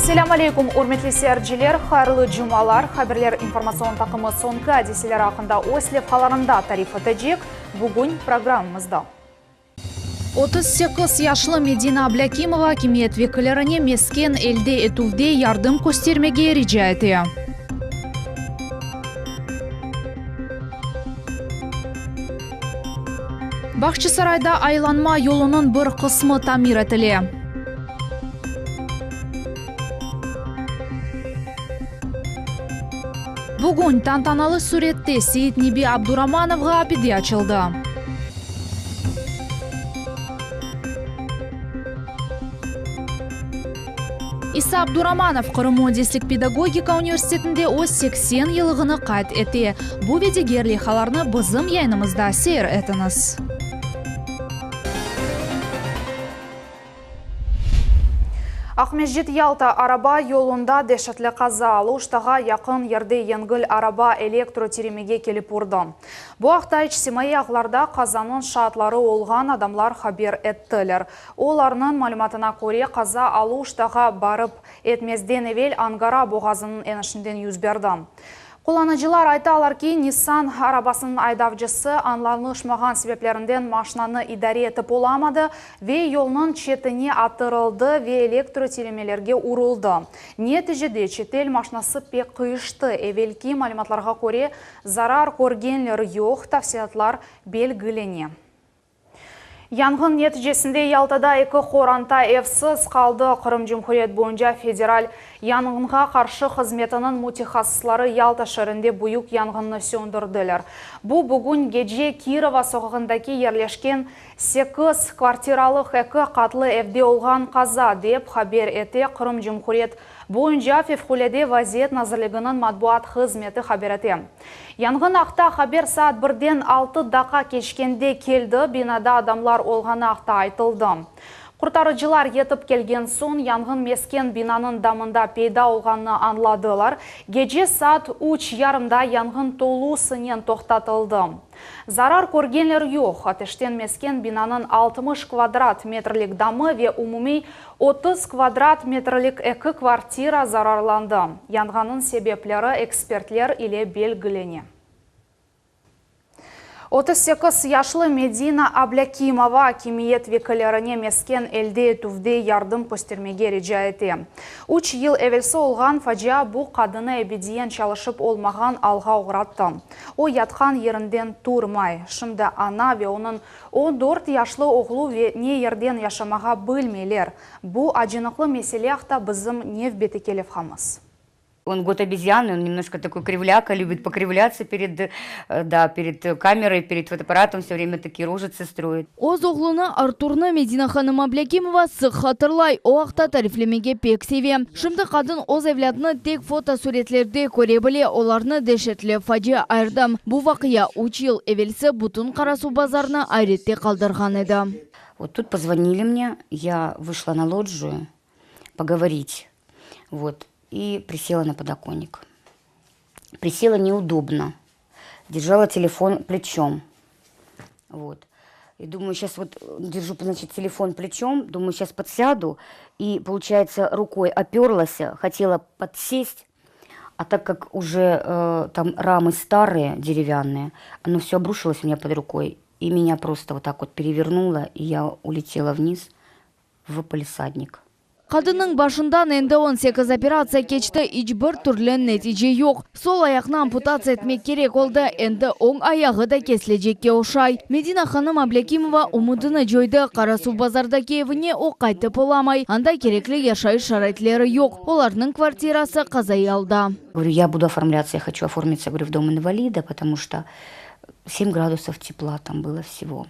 Assalamu alaikum, urmetli seyirciler, hayırlı cumalar. Haberler informasyon takımı sonki hadiseler hakkında Oslep halarında tarif edecek. Bugün programımızda. 38 yaşlı Medina Ablakimova kimiyet vekillerine mesken elde etuvde yardım göstermege rica etti. Bahçesaray'da aylanma yolunun bir kısmı tamir etili. Bugün tantanalı surette Seyit Nebi Abdurrahmanovga abide açıldı. İsa Abdurrahmanov Kırım Mühendislik Pedagogika Üniversitetinde o 80 yılını kayıt etti. Bu videogerli halarını bizim yayınımızda seyir etiniz. Ahmedjit Yalta araba yolunda dehşetli kaza alıştığa yakın yerde yengil araba elektrotiremege kelip urdu. Bu haqda ictimai ağlarda kazanın şartları olğan adamlar haber ettiler. Onlarının malumatına göre kaza alıştığa barıp etmezden evvel Ankara boğazının enişinden yüz berdi. Kullanıcılar aytalar ki Nissan arabasının aydavcısı anlaşılmagan sebeplerinden maşinanı idare etip olamadı ve yolunun çetine atırıldı ve elektrotiremelerge uruldu. Neticede çetel maşinası pek kıyıştı. Evvelki malumatlarga göre zarar görgenler yok, tafsiyatlar belgileniyor. Yangın neticesinde Yaltada 2 koranta evsiz kaldı. Kırım Cumhuriyet boyunca federal yangınga karşı hizmetinin mütehassısları Yalta şehrinde büyük yangını söndürdüler. Bu bugün gece Kirova sokağındaki yerleşken 8 kvartiralık 2 katlı evde olğan kaza dep haber etti Kırım Cumhuriyet boyunca Fevkalade Vaziyet Nazırlığının matbuat hizmeti haber etti. Yangın haqda haber saat 1'den 6 dakika geçkende keldi. Binada adamlar olğanı haqda aytıldı. Kurtarıcılar yetip kelgen son yangın mesken binanın damında peyda olğanını anladılar. Gece saat 3:30'da yangın tolusının toxtatıldı. Zarar görgenler yok. Ateşten mesken binanın 60 kvadrat metrlik damı ve umumi 30 kvadrat metrlik 2 kvartira zararlandı. Yangının sebepleri ekspertler ile belgileniyor. 38 yaşlı Medina Ablakimova kimiyet vekillerine mesken elde etuvde yardım göstermege rica etti. 3 yıl evvelsi olğan facia bu kadını ebediyen çalışıp olmagan alga uğrattı. O yatkan yerinden turmay. Şimdi ana ve onun 14 yaşlı oğlu ve ne yerden yaşamaga bilmeyler. Bu acınıklı mesele haqda bizim nevbeti kelip hamız. Он год обезьяны, он немножко такой кривляка, любит покривляться перед камерой, перед фотоаппаратом, все время такие рожицы строит. Oz oğlunu Artur'nu Medina Hanım Ablakimova sık hatırlay, o haqta tariflemege pek seviye. Şimdi kadın oz evladını tek foto suretlerde görebile, olarını dehşetli facia ayırdım. Bu vakıya 3 yıl evvelsi bütün Karasu bazarını ayrette kaldırgan edi. Вот тут позвонили мне, я вышла на лоджию поговорить, вот. И присела на подоконник. Присела неудобно. Держала телефон плечом. Вот. И думаю, сейчас вот держу, значит, телефон плечом, думаю, сейчас подсяду. И, получается, рукой оперлась, хотела подсесть. А так как уже там рамы старые, деревянные, оно все обрушилось у меня под рукой. И меня просто вот так вот перевернуло, и я улетела вниз в палисадник. Kadının başından endi 18 operasiya keçti, hiçbir türlü netice yok. Sol ayağını amputatsiya etmek gerek oldu, endi oң ayağı da kesilecekке oşay. Medina Hanım Ablakimova umudunu joydu, Karasu bazardaki evine o qaytıp olamay. Anda gerekli yaşayış şaraitleri yok. Olarının kvartirası kazayı aldı. Говорю, я буду оформляться, я хочу оформиться, говорю, в дом инвалида, потому что 7 градусов тепла там было всего.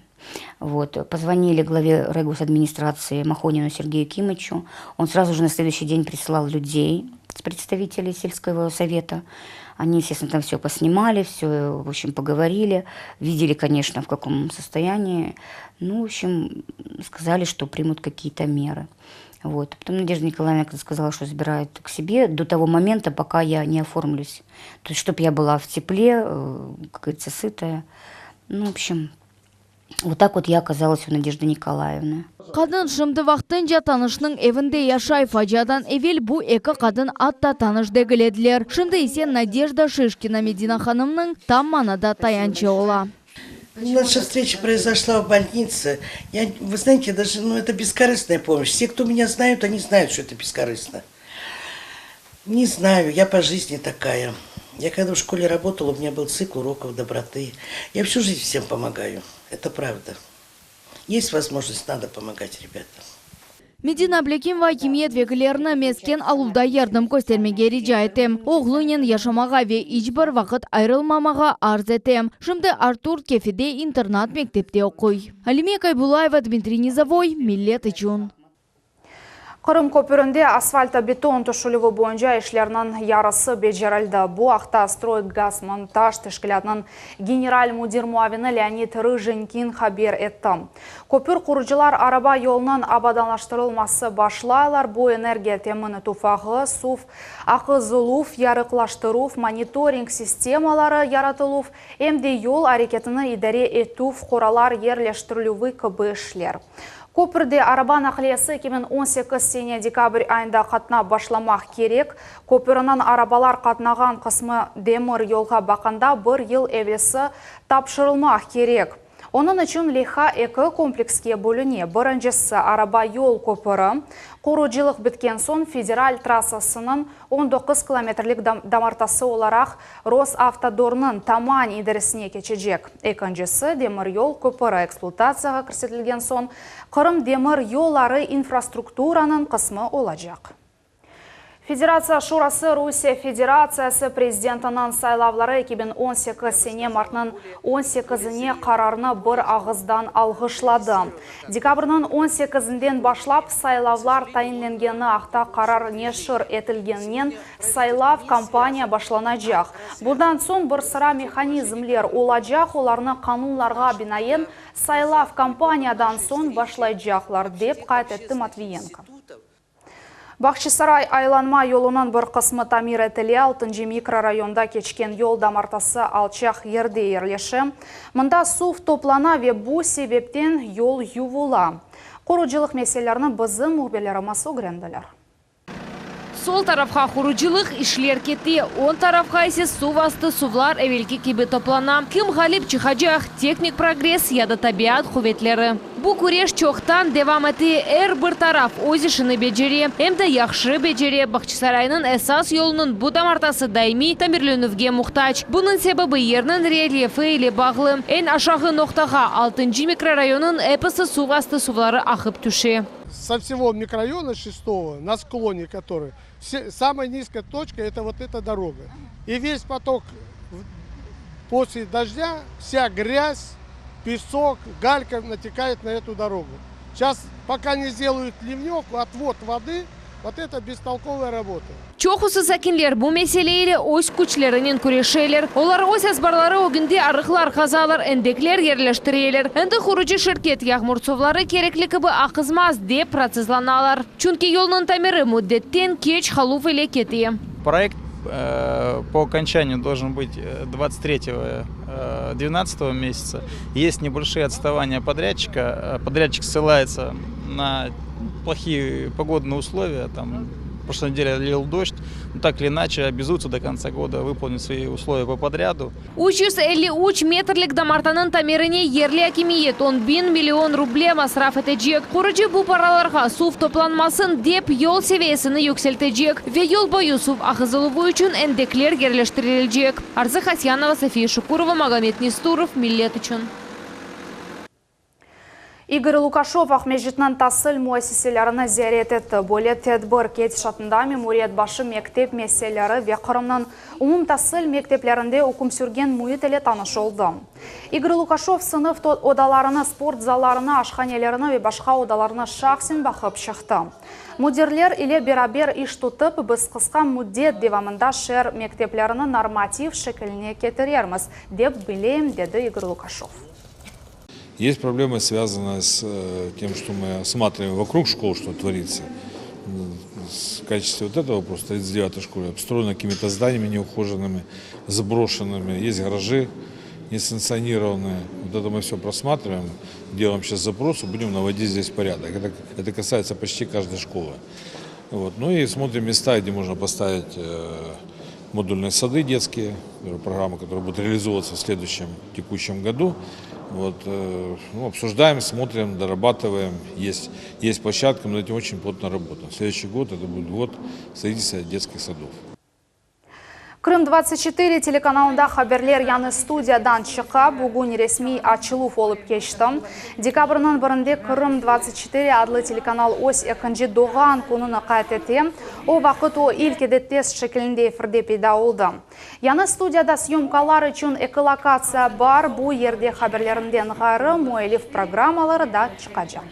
Вот. Позвонили главе райгосадминистрации Махонину Сергею Кимычу. Он сразу же на следующий день присылал людей, представителей сельского совета. Они, естественно, там все поснимали, все, в общем, поговорили. Видели, конечно, в каком состоянии. Ну, в общем, сказали, что примут какие-то меры. Вот. Потом Надежда Николаевна сказала, что забирает к себе до того момента, пока я не оформлюсь. То есть, чтобы я была в тепле, как говорится, сытая. Ну, в общем, Вот так вот я оказалась у Надежды Николаевны. Kadın şimdi vaqtınca tanışının evinde yaşay faciadan evvel bu eki kadın atta tanış degilediler. Şimdi ise Надежда Шишкина Медина Ханымның там манада таянчы ола. Наша встреча произошла в больнице. Вы знаете, даже это бескорыстная помощь. Все, кто меня знают, они знают, что это бескорыстно. Не знаю, я по жизни такая. Я когда в школе работала, у меня был цикл уроков доброты. Я всю жизнь всем помогаю. Это правда. Есть возможность, надо помогать, ребята. Медина Аблекимова кимиет векілеріні мескен алуда ярдым көстермеге рижа етем. Оғлынен яшамаға ве ичбір вақыт айрылмамаға арз етем. Шымды Артур Кефиде интернат мектепте оқуй. Алиме Кайбулаева, Дмитрий Низовой, Миллет Ичун. Қырым көпірінде асфальто-бетон түшілігі бойынша ішлерінің ярысы бежерілді. Бұл ақта стройгаз монтаж тешкілятының генераль мудир муавины Леонид Рыженкин хабер етті. Көпір құрыжылар араба yolunun абаданлаштырылмасы башлайлар. Бұл энергия теміні туфағы, суф, ақы зылуф, ярықлаштыруф, мониторинг системалары яратылуф, емде yol әрекетіні идаре етуф, қоралар ерлештірілуі кыбы ішлер. Көпірде араба нақлиясы 2018 сене декабрь айында қатна башламақ керек. Көпірінің арабалар қатнаған қысмы демір елға бақанда бір ел әвесі тапшырылмақ керек. Оның үшін лиха экі комплекске бөліне. Біріншісі араба yol көпірі. Құруджилық біткен сон федераль трассасының 19 километрлік дамартасы оларақ Росавтодорның таман идірісіне кечежек. Екіншісі демір yol көпірі эксплуатацияға кірсетілген сон Қырым демір yolлары инфраструктураның қысмы олажақ. Федерация Шурасы Русия Федерациясы президентінің сайлавлары 2018 сене мартның 18-іне қарарыны бір ағыздан алғышлады. Декабрның 18-ден башлап сайлавлар тайынленгені ақта қарар нешір етілгеннен сайлав кампания башланажақ. Бұдан соң бір sıra механизмлер олажақ, оларны қанунларға бинайын сайлав кампаниядан соң башлайжақлар деп қайт етті Матвиенко. Бақшысарай айланма yolunun бір қысмы тамир етілі 6-й микрорайонда кечкен yol дамартасы алчақ ерде ерлеші. Мұнда суф топлана ве бұл себептен yol ювула. Құруджилық меселеріні бізі мұғбелеріміз өгренділер. Сол тарафқа хуруджилық ишлер кетті, он тарафқа есе сувасты сувлар әвелкі кебе топлана. Кім ғалип чихаджақ техник прогресс яда табиат хуветлері. Бұ күреш чоқтан девам әті бір тараф өзішіні беджере, әмді яқшы беджере Бақчысарайның әсас yolunun бұ дамартасы дайми тамирленуге мұқтач. Бұның себебі ернің рельефі еле бағлы. Ән ашағы ноқтаға 6-й микрорайонын әпісі сувасты сувлары ақып түше. Со всего микрорайона 6-го, на склоне который, самая низкая точка – это вот эта дорога. И весь поток после дождя, вся грязь, песок, галька натекает на эту дорогу. Сейчас, пока не сделают ливневку, отвод воды, вот это бестолковая работа. Чоқысы сәкінлер бұл меселейлі өз күчлерінен күрешелер. Олар өз әзбарлары өгінде арықлар қазалар, әндеклер ерлештірелер. Әнді құрыжы шыркет яғмұртсовлары кереклікі бұл ақызмаз деп процессланалар. Чүнки yolның тамиры мұддеттен кеч халуф еле кеті. Проект по окончанию должен быть 23-12 месяца. Есть небольшие отставания подрядчика. Подрядчик ссылается на плохие погодные условия. Там, в прошлой неделе лил дождь. Но так или иначе обязуются до конца года выполнить свои условия по подряду. 353 метрлік дамартанын тамиріне ерлі әкемиет 10 миллион рубле масраф етежек. Құрыжы бұл параларға суф топланмасын деп yol seviyesini yükseltecek ve yol boyu суф ақызылығы үшін әндеклер герлештірілжек. Арзы Хасьянова, София Шукурова, Магомед Нестуров, Миллет үшін. Игорь Лукашов Ахмежитнан тасыл муассиселеріні зиярет етті. Бөле тедбір кет шатында меморият башы мектеп меселері ве Қырымның умум тасыл мектеплерінде үкім сүрген муетелі таныш олды. Игорь Лукашов сынып одаларыны, спорт заларыны, ашханелеріні ве башқа одаларыны шақсын бақып шықты. Мудирлер или берабер иш тұтып, біз қысқа муддет девамында шер мектеплеріні норматив шекіліне кетірерміз, деп білем, деді Игорь Лукашов. Есть проблемы, связанные с тем, что мы осматриваем вокруг школ, что творится. В качестве вот этого вопроса 39-й школы обстроена какими-то зданиями неухоженными, заброшенными. Есть гаражи, несанкционированные. Вот это мы все просматриваем, делаем сейчас запросы, будем наводить здесь порядок. Это касается почти каждой школы. Вот. Ну и смотрим места, где можно поставить модульные сады детские, программы, которые будут реализовываться в следующем текущем году. Вот, обсуждаем, смотрим, дорабатываем. Есть площадка, мы над этим очень плотно работаем. Следующий год это будет год строительства детских садов. Крым-24 телеканалында хаберлер яны студиядан чыqa, бүгін ресми ачылу олып кешті. Декабрның бірінде Крым-24 адлы телеканал ось екінші доған күніні қайтеті. О вақыт о илкеде тест шекілінде ефірде пейда олды. Яны студияда съемкалар үшін эколокация бар, бұл ерде хаберлерінден ғары муэлиф программалары да чықажақ.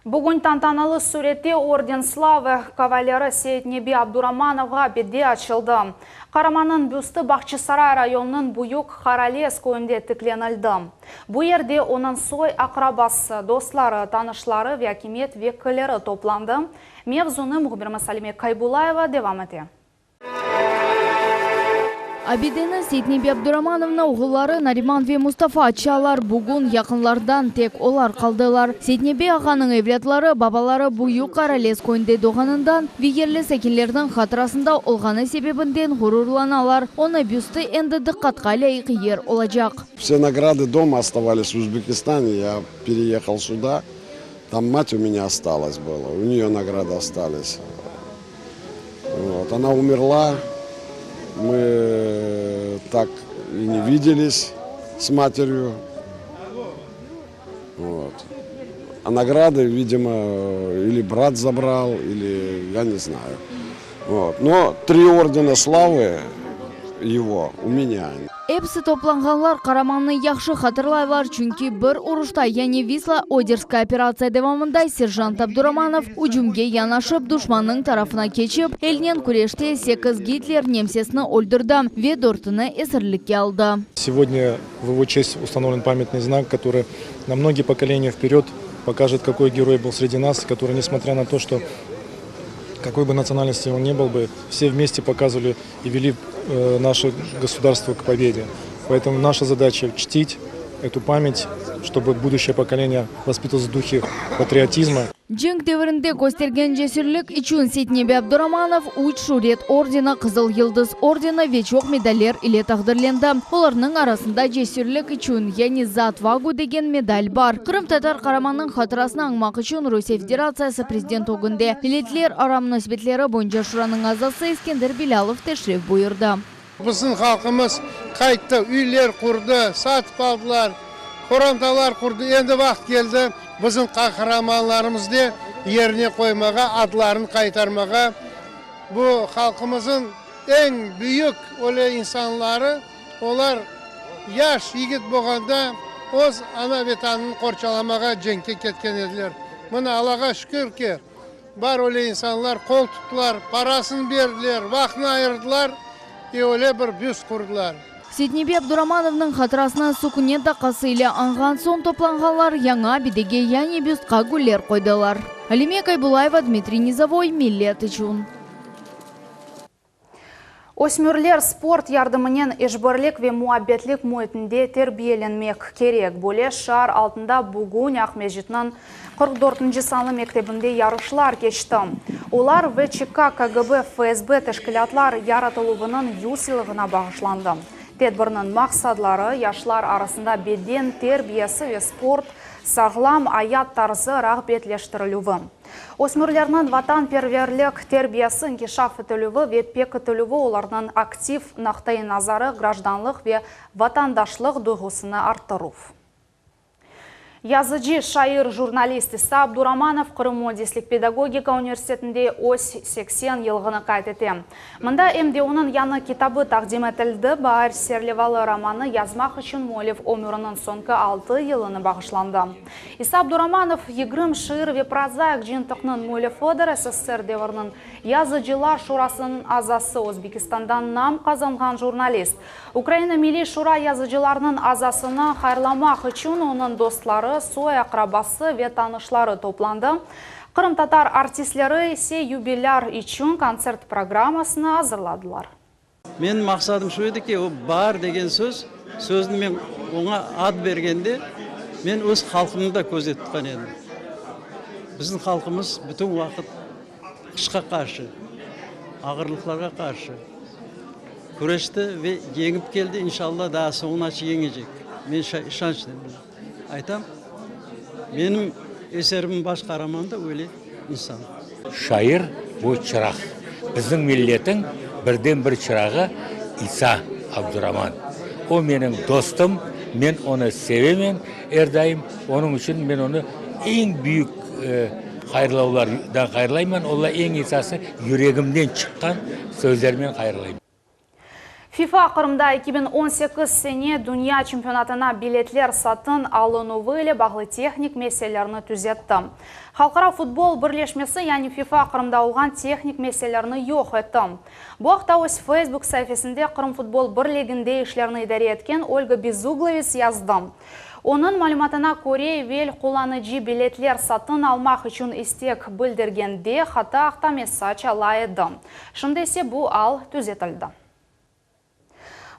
Бүгін тантаналы суретте Орден Славы кавалері Сейтнеби Абдурамановға беде açılды. Қараманның бюсті Бақчысарай районының Бұйық Харалес көйінде тікленілді. Бұл ерде оның сой ақрабасы, достлары, танышлары ве акимет веккілері топланды. Мевзуны мұғбірмі Салиме Кайбулаева девам еті. Абидені Сейтнеби Абдурамановна оғылары Нариман ве Мустафа Ачалар бүгін яқынлардан тек олар қалдылар. Сейтнеби ағаның евлятлары бабалары Бұйық Харалес көйінде доғанындан вегерлі сәкелердің қатырасында олғаны себебінден ғұрурланалар. Оны бюсті әнді дыққатқа лайық ер олажақ. Все награды дома оставались в Узбекистане. Я переехал сюда. Там мать у меня осталась была. У нее награды остались. Вот. Она умерла. Мы так и не виделись с матерью. Вот. А награды, видимо, или брат забрал, или я не знаю. Вот. Но 3 ордена славы его у меня. Эпсі топланғанлар Қараманны яқшы қатырлайлар, чүнки бір ұрышта, яне Висла Одерская операция девамында сержант Абдураманов уджумге янашып душманның тарафына кечіп, елнен күреште 8 Гитлер немсесіні өлдірді, ве дортыны эсірлікке алды. Сегодня в его честь установлен памятный знак, который на многие поколения вперед покажет, какой герой был среди нас, который, несмотря на то, что какой бы национальности он ни был бы, все вместе показывали и вели наше государство к победе. Поэтому наша задача чтить эту память, чтобы будущее поколение воспитывалось в духе патриотизма. Джинг деврінде көстерген жесірлік üçün Сейтнеби Абдураманов уч Шурет ордена, Қызыл Йылдыз ордена вечок медалер иле тағдырленді. Оларның арасында жесірлік üçün яни за отвагу деген медаль бар. Крым-татар Қараманның қатырасына аңмақ үшін Русия Федерациясы президент огынде. Билетлер арам носбетлері бойынша Шураның азасы Ескендер Билалов тешриф бұйырды. Біздің халқымыз қайтты, үйлер құрды, сатып алдылар, қорамталар құрды. Енді вақт келді, біздің қақыраманларымызды еріне қоймаға, адларын қайтармаға. Бұл халқымыздың ең бүйік оле инсанлары, олар яш егіт болғанда оз ана ветанын қорчаламаға женке кеткен еділер. Мұны Аллаға шүкір ке, бар оле инсанлар қол тұттылар, парасын берділер, вақын айырдылар, и оле бір бюст құрдылар. Сейтнеби Абдурамановның қатырасына сукунет дақасы иле аңған сон топланғалар яңа бидеге яне бюстқа гүллер қойдылар. Алиме Кайбулаева, Дмитрий Низовой, Миллет үшін. Осмүрлер спорт ярдымынен ешбірлік ве муаббетлік муетінде тербиеленмек керек. Бөле шар алтында бүгін Ақмежітінің 44-ші санлы мектебінде ярышлар кешті. Олар ВЧК, КГБ, ФСБ тәшкілатлар яратылуының юсилығына бағышланды. Тедбірінің мақсадлары яшлар арасында беден тербиясы ве спорт сағлам аят тарзы рағбетлештірілуі. Осмүрлерінің ватан перверлік тербиясы инкишаф етілуі ве пек етілуі оларының актив нақтай назары гражданлық ве ватандашлық дұғысыны арттыру. Yazıcı, şair, jurnalist İsa Abduramanov Qırım Modislik Pedagogika Üniversitetinde ось 80 yılgını qaytete. Mında emde onun yanı kitabı taqdim etildi. Bahar Serlevalı romanı yazmaq için muallif ömrünün sonki 6 yılını bağışlandı. İsa Abduramanov yigrim şiir ve prozaik jintiqnin muallifidir. SSSR devrinin Yazıcılar Şurasının azası Özbekistan'dan nam kazanğan jurnalist. Ukrayna Milli Şura yazıcılarının azasını xayrlamaq için onun dostları, soy akrabası ve tanışları toplandı. Kırım-tatar artistleri ise юбиляр için konsert programmasını hazırladılar. Мен мақсадым şu edi ki, o bar деген söz сөзін мен оңа ат бергенде мен өз халқымды да көзетіп тұтқан едім. Біздің халқымыз бүтін уақыт қышқа қарсы, ағырлықларға қарсы күрешті ve жеңіп келді. Иншалла да соңына жеңecek. Мен işançlıyım. Айтам, менің есерімін баш қараманда өлі инсан. Шайыр bu çırak. Біздің миллеттің бірден бір çırағы İsa Abdurrahman. O менің достым, мен оны sevemem әрдайым. Оның үшін мен оны ең büyük қайырлаулардан қайырлаймын. Олар ең esası yüreğimden çıkқан сөздермен қайырлаймын. FIFA Qırımda 2018 sene dünya çempionatına biletler satın alınığı ile bağlı texnik meselelerini düzeltti. Halkara futbol birleşmesi yani FIFA Qırımda olğan texnik meselelerini yok etti. Bu haqda öz Facebook sayfasında Qırım futbol birliginde işlerini idare etken Olga Bezuglovets yazdı. Onun malumatına göre vel kullanıcı biletler satın almak için istek bildirgende hata akta mesaj alaydı. Şimdi ise bu al düzeltildi.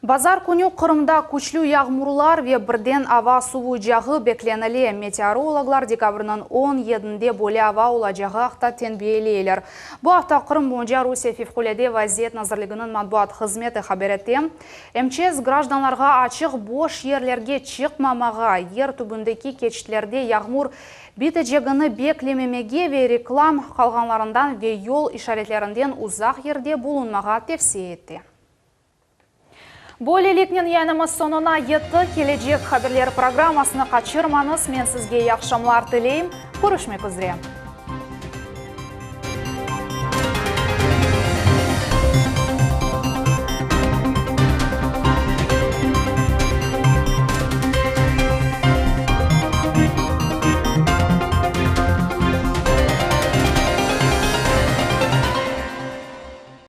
Bazar күні Qırımda күчлü yağmurlar ve birden ava suvu jağı beklenili. Meteorologlar dekabrının 17-de böyle ava olacağı haqta tenbiyeleyler. Bu haqta Qırım boyunca Rusiya Fevkalade Vaziyet Nazırlığının matbuat hizmeti haber etti. МЧС gражданларға açıq boş yerlerge çıkmamağa, yer tübündeki keçitlerde yağmur bitecegini beklememege ve reklam kalganlarından ve yol işaretlerinden uzak yerde bulunmağa tavsiye etti. Böylelikle yanımız sonuna yetti. Gelecek haberler programmasını kaçırmanız. Men sizge yaxşamlar dileyim. Görüşmek üzere.